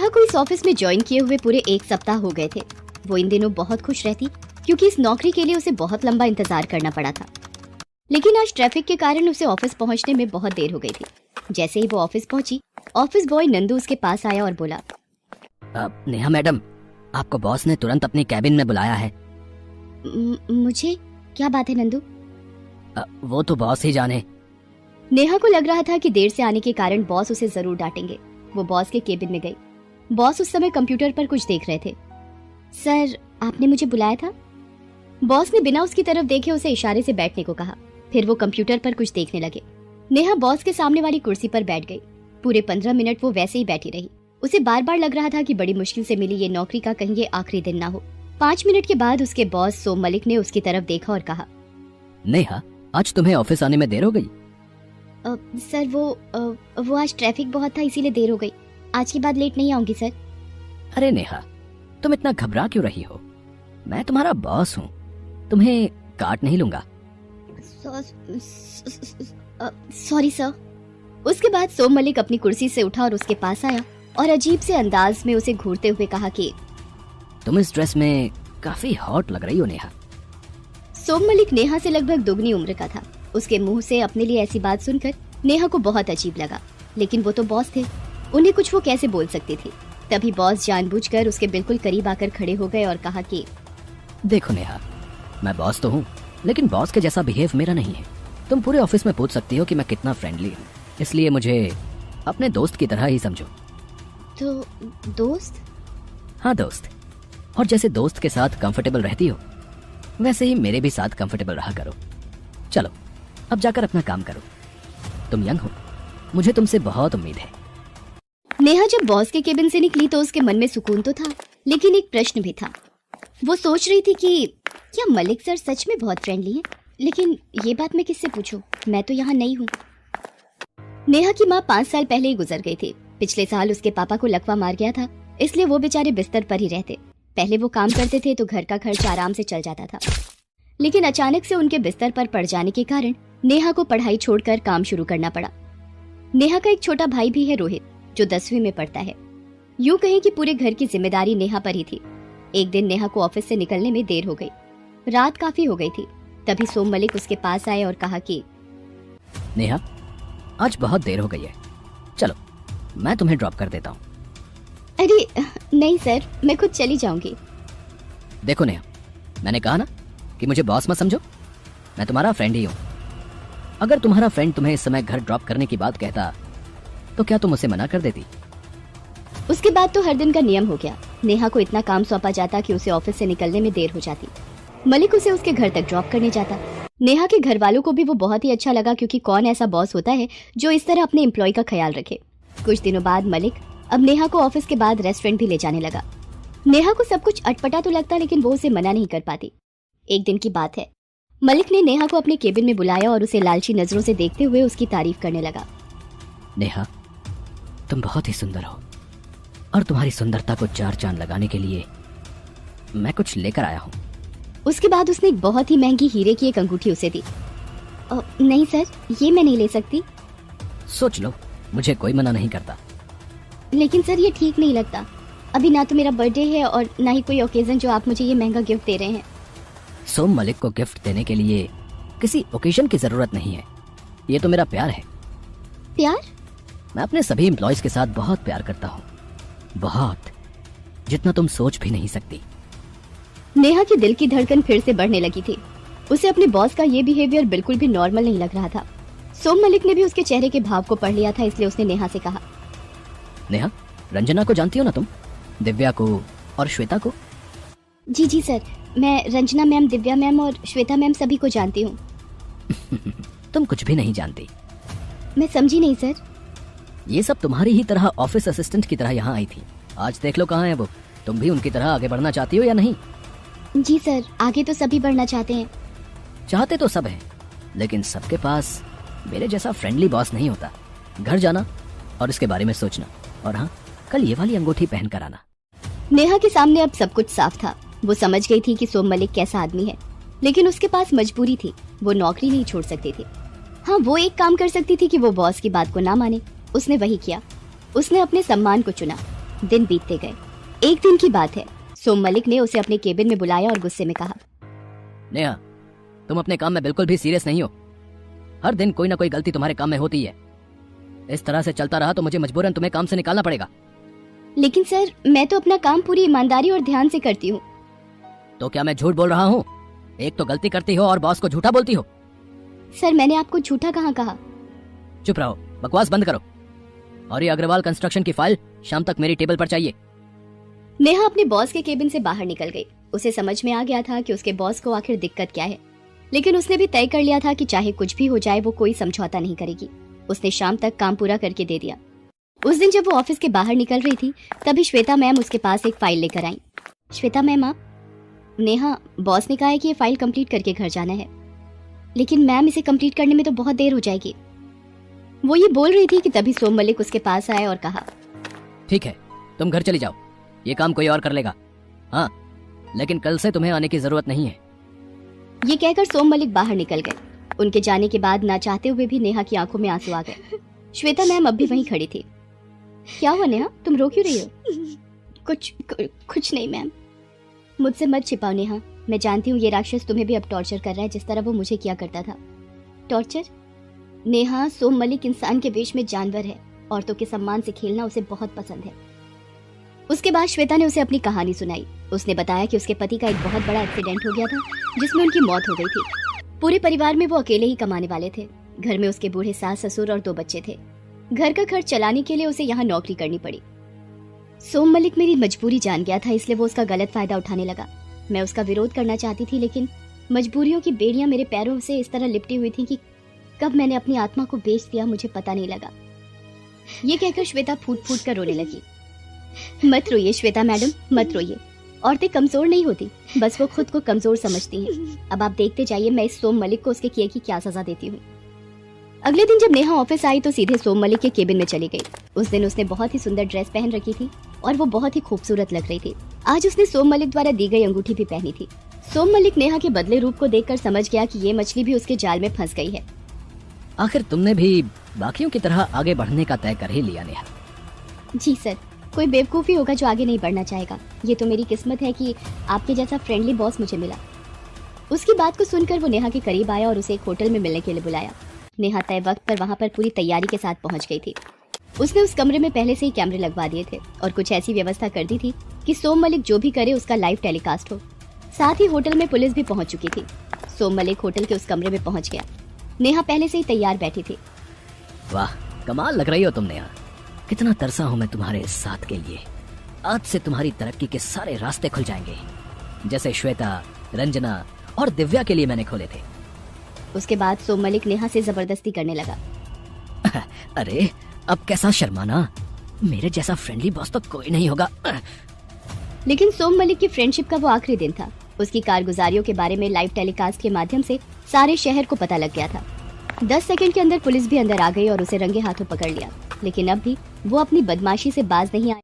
नेहा को इस ऑफिस में ज्वाइन किए हुए पूरे 1 सप्ताह हो गए थे। वो इन दिनों बहुत खुश रहती क्योंकि इस नौकरी के लिए उसे बहुत लंबा इंतजार करना पड़ा था। लेकिन आज ट्रैफिक के कारण उसे ऑफिस पहुंचने में बहुत देर हो गई थी। जैसे ही वो ऑफिस पहुंची, ऑफिस बॉय नंदू उसके पास आया और बोला, नेहा मैडम, आपको बॉस ने तुरंत अपनी कैबिन में बुलाया है। मुझे? क्या बात है नंदू? वो तो बॉस ही जाने। नेहा को लग रहा था कि देर से आने के कारण बॉस उसे जरूर डांटेंगे। वो बॉस के केबिन में गई। बॉस उस समय कंप्यूटर पर कुछ देख रहे थे। सर, आपने मुझे बुलाया था? बॉस ने बिना उसकी तरफ देखे उसे इशारे से बैठने को कहा। फिर वो कंप्यूटर पर कुछ देखने लगे। नेहा बॉस के सामने वाली कुर्सी पर बैठ गई। पूरे 15 मिनट वो वैसे ही बैठी रही। उसे बार बार लग रहा था कि बड़ी मुश्किल से मिली ये नौकरी का कहीं ये आखिरी दिन ना हो। 5 मिनट के बाद उसके बॉस सोम मलिक ने उसकी तरफ देखा और कहा, नेहा, आज तुम्हें ऑफिस आने में देर हो गई। सर वो आज ट्रैफिक बहुत था, इसीलिए देर हो गई। आज के बाद लेट नहीं आऊंगी सर। अरे नेहा, तुम इतना घबरा क्यों रही हो? मैं तुम्हारा बॉस हूँ, तुम्हें काट नहीं लूंगा। Sorry sir. उसके बाद सोम मलिक अपनी कुर्सी से उठा और उसके पास आया और अजीब से अंदाज में उसे घूरते हुए कहा कि तुम इस ड्रेस में काफी हॉट लग रही हो नेहा। सोम मलिक नेहा से लगभग दुगनी उम्र का था। उसके मुंह से अपने लिए ऐसी बात सुनकर नेहा को बहुत अजीब लगा, लेकिन वो तो बॉस थे, उन्हें कुछ वो कैसे बोल सकती थी। तभी बॉस जानबूझकर उसके बिल्कुल करीब आकर खड़े हो गए और कहा कि देखो नेहा, मैं बॉस तो हूँ, लेकिन बॉस के जैसा बिहेव मेरा नहीं है। तुम पूरे ऑफिस में पूछ सकती हो कि मैं कितना फ्रेंडली हूँ, इसलिए मुझे अपने दोस्त की तरह ही समझो। तो दोस्त? हाँ दोस्त। और जैसे दोस्त के साथ कंफर्टेबल रहती हो, वैसे ही मेरे भी साथ कंफर्टेबल रहा करो। चलो अब जाकर अपना काम करो। तुम यंग हो, मुझे तुमसे बहुत उम्मीद है। नेहा जब बॉस के केबिन से निकली तो उसके मन में सुकून तो था, लेकिन एक प्रश्न भी था। वो सोच रही थी कि क्या मलिक सर सच में बहुत फ्रेंडली हैं? लेकिन ये बात मैं किससे पूछूं? मैं तो यहाँ नई हूँ। नेहा की माँ 5 साल पहले ही गुजर गई थी। पिछले साल उसके पापा को लकवा मार गया था, इसलिए वो बेचारे बिस्तर पर ही रहते। पहले वो काम करते थे तो घर का खर्च आराम से चल जाता था, लेकिन अचानक से उनके बिस्तर पर पड़ जाने के कारण नेहा को पढ़ाई छोड़कर काम शुरू करना पड़ा। नेहा का एक छोटा भाई भी है, रोहित, जो 10वीं में पढ़ता है। यूं कहें कि पूरे घर की जिम्मेदारी नेहा पर ही थी। एक दिन नेहा को ऑफिस से निकलने में देर हो गई। रात काफी हो गई थी। तभी सोम मलिक उसके पास आए और कहा कि नेहा, आज बहुत देर हो गई है, चलो मैं तुम्हें ड्रॉप कर देता हूँ। अरे नहीं सर, मैं खुद चली जाऊंगी। देखो नेहा, मैंने कहा ना कि मुझे बॉस मत समझो। मैं तुम्हारा फ्रेंड ही हूँ। अगर तुम्हारा फ्रेंड तुम्हें इस समय घर ड्रॉप करने की बात कहता तो क्या तुम उसे मना कर देती? उसके बाद तो हर दिन का नियम हो गया। नेहा को इतना काम सौंपा जाता कि उसे ऑफिस से निकलने में देर हो जाती। मलिक उसे उसके घर तक ड्रॉप करने जाता। नेहा के घर वालों को भी वो बहुत ही अच्छा लगा, क्योंकि कौन ऐसा बॉस होता है जो इस तरह अपने एम्प्लॉय का ख्याल रखे। कुछ दिनों बाद मलिक अब नेहा को ऑफिस के बाद रेस्टोरेंट भी ले जाने लगा। नेहा को सब कुछ अटपटा तो लगता, लेकिन वो उसे मना नहीं कर पाती। एक दिन की बात है, मलिक ने नेहा को अपने केबिन में बुलाया और उसे लालची नजरों से देखते हुए उसकी तारीफ करने लगा। नेहा, तुम बहुत ही सुंदर हो और तुम्हारी सुंदरता को 4 चांद लगाने के लिए मैं कुछ लेकर आया हूँ। उसके बाद उसने एक बहुत ही महंगी हीरे की एक अंगूठी उसे दी। नहीं सर, ये मैं नहीं ले सकती। सोच लो, मुझे कोई मना नहीं करता। लेकिन सर, ये ठीक नहीं लगता। अभी ना तो मेरा बर्थडे है और ना ही कोई ओकेजन जो आप मुझे ये महंगा गिफ्ट दे रहे हैं। सोम मलिक को गिफ्ट देने के लिए किसी ओकेजन की जरूरत नहीं है। ये तो मेरा प्यार है। प्यार? मैं अपने सभी एम्प्लॉयज के साथ बहुत प्यार करता हूँ, बहुत, जितना तुम सोच भी नहीं सकती। नेहा के दिल की धड़कन फिर से बढ़ने लगी थी। उसे अपने बॉस का ये बिहेवियर बिल्कुल भी नॉर्मल नहीं लग रहा था। सोम मलिक ने भी उसके चेहरे के भाव को पढ़ लिया था, इसलिए उसने नेहा से कहा, नेहा, रंजना को जानती हो ना तुम? दिव्या को और श्वेता को? जी जी सर, मैं रंजना मैम, दिव्या मैम और श्वेता मैम सभी को जानती हूँ। तुम कुछ भी नहीं जानती। मैं समझी नहीं सर। ये सब तुम्हारी ही तरह ऑफिस असिस्टेंट की तरह यहाँ आई थी। आज देख लो कहाँ है वो। तुम भी उनकी तरह आगे बढ़ना चाहती हो या नहीं? जी सर, आगे तो सभी बढ़ना चाहते हैं। चाहते तो सब हैं, लेकिन सबके पास मेरे जैसा फ्रेंडली बॉस नहीं होता। घर जाना और इसके बारे में सोचना, और हाँ, कल ये वाली अंगूठी पहन कर आना। नेहा के सामने अब सब कुछ साफ था। वो समझ गई थी कि सोम मलिक कैसा आदमी है, लेकिन उसके पास मजबूरी थी। वो नौकरी नहीं छोड़ सकती थी। हाँ, वो एक काम कर सकती थी कि वो बॉस की बात को ना माने। उसने वही किया। उसने अपने सम्मान को चुना। दिन बीतते गए। एक दिन की बात है, सोम मलिक ने उसे अपने केबिन में बुलाया और गुस्से में कहा, नेहा, तुम अपने काम में बिल्कुल भी सीरियस नहीं हो। हर दिन कोई ना कोई गलती तुम्हारे काम में होती है। इस तरह से चलता रहा तो मुझे मजबूरन तुम्हें काम से निकालना पड़ेगा। लेकिन सर, मैं तो अपना काम पूरी ईमानदारी और ध्यान से करती हूँ। तो क्या मैं झूठ बोल रहा हूँ? एक तो गलती करती हो और बॉस को झूठा बोलती हो। सर, मैंने आपको झूठा कहाँ कहा? चुप रहो, बकवास बंद करो। और ये अग्रवाल कंस्ट्रक्शन की फाइल शाम तक मेरी टेबल पर चाहिए। नेहा अपने बॉस के केबिन से बाहर निकल गई। उसे समझ में आ गया था कि उसके बॉस को आखिर दिक्कत क्या है, लेकिन उसने भी तय कर लिया था कि चाहे कुछ भी हो जाए वो कोई समझौता नहीं करेगी। उसने शाम तक काम पूरा करके दे दिया। उस दिन जब वो ऑफिस के बाहर निकल रही थी, तभी श्वेता मैम उसके पास एक फाइल लेकर आई। श्वेता मैम, आप? नेहा, बॉस ने कहा है कि ये फाइल कंप्लीट करके घर जाना है। लेकिन मैम, इसे कंप्लीट करने में तो बहुत देर हो जाएगी। वो ये बोल रही थी कि तभी सोम मलिक उसके पास आए और कहा, ठीक है, तुम घर चली जाओ, ये काम कोई और कर लेगा। हाँ, लेकिन कल से तुम्हें आने की जरूरत नहीं है। ये कहकर सोम मलिक बाहर निकल गए। उनके जाने के बाद ना चाहते हुए भी नेहा की आंखों में आंसू आ गए। श्वेता मैम अब भी वहीं खड़ी थी। क्या हुआ नेहा, तुम रो क्यों रही हो? कुछ नहीं मैम। मुझसे मत छिपाओ नेहा, मैं जानती हूँ ये राक्षस तुम्हें भी अब टॉर्चर कर रहा है, जिस तरह वो मुझे किया करता था। टॉर्चर? नेहा, सोम मलिक इंसान के वेश में जानवर है। औरतों के सम्मान से खेलना उसे बहुत पसंद है। उसके बाद श्वेता ने उसे अपनी कहानी सुनाई। उसने बताया कि उसके पति का एक बहुत बड़ा एक्सीडेंट हो गया था, जिसमें उनकी मौत हो गई थी। पूरे परिवार में वो अकेले ही कमाने वाले थे। घर में उसके बूढ़े सास ससुर और 2 बच्चे थे। घर का खर्च चलाने के लिए उसे यहाँ नौकरी करनी पड़ी। सोम मलिक मेरी मजबूरी जान गया था, इसलिए वो उसका गलत फायदा उठाने लगा। मैं उसका विरोध करना चाहती थी, लेकिन मजबूरियों की बेड़ियां मेरे पैरों से इस तरह लिपटी हुई थी कि कब मैंने अपनी आत्मा को बेच दिया मुझे पता नहीं लगा। ये कहकर श्वेता फूट फूट कर रोने लगी। मत रोइए श्वेता मैडम, मत रोइए। औरतें कमजोर नहीं होती, बस वो खुद को कमजोर समझती हैं। अब आप देखते जाइए मैं इस सोम मलिक को उसके किए की क्या सजा देती हूँ। अगले दिन जब नेहा ऑफिस आई तो सीधे सोम मलिक के केबिन में चली गई। उस दिन उसने बहुत ही सुंदर ड्रेस पहन रखी थी और वो बहुत ही खूबसूरत लग रही थी। आज उसने सोम मलिक द्वारा दी गई अंगूठी भी पहनी थी। सोम मलिक नेहा के बदले रूप को देखकर समझ गया कि ये मछली भी उसके जाल में फंस गई है। आखिर तुमने भी बाकियों की तरह आगे बढ़ने का तय कर ही लिया नेहा। जी सर, कोई बेवकूफी होगा जो आगे नहीं बढ़ना चाहेगा। ये तो मेरी किस्मत है कि आपके जैसा फ्रेंडली बॉस मुझे मिला। उसकी बात को सुनकर वो नेहा के करीब आया और उसे एक होटल में मिलने के लिए बुलाया। नेहा तय वक्त पर वहाँ पर पूरी तैयारी के साथ पहुँच गई थी। उसने उस कमरे में पहले से ही कैमरे लगवा दिए थे और कुछ ऐसी व्यवस्था कर दी थी कि सोम मलिक जो भी करे उसका लाइव टेलीकास्ट हो। साथ ही होटल में पुलिस भी पहुँच चुकी थी। सोम मलिक होटल के उस कमरे में पहुँच गया। नेहा पहले से ही तैयार बैठी थी। वाह, कमाल लग रही हो तुम नेहा। कितना तरसा हूँ मैं तुम्हारे साथ के लिए। आज से तुम्हारी तरक्की के सारे रास्ते खुल जाएंगे, जैसे श्वेता, रंजना और दिव्या के लिए मैंने खोले थे। उसके बाद सोम मलिक नेहा से जबरदस्ती करने लगा। अरे अब कैसा शर्माना, मेरे जैसा फ्रेंडली बॉस तो कोई नहीं होगा। लेकिन सोम मलिक की फ्रेंडशिप का वो आखिरी दिन था। उसकी कारगुजारियों के बारे में लाइव टेलीकास्ट के माध्यम से सारे शहर को पता लग गया था। 10 सेकंड के अंदर पुलिस भी अंदर आ गई और उसे रंगे हाथों पकड़ लिया। लेकिन अब भी वो अपनी बदमाशी से बाज नहीं आया।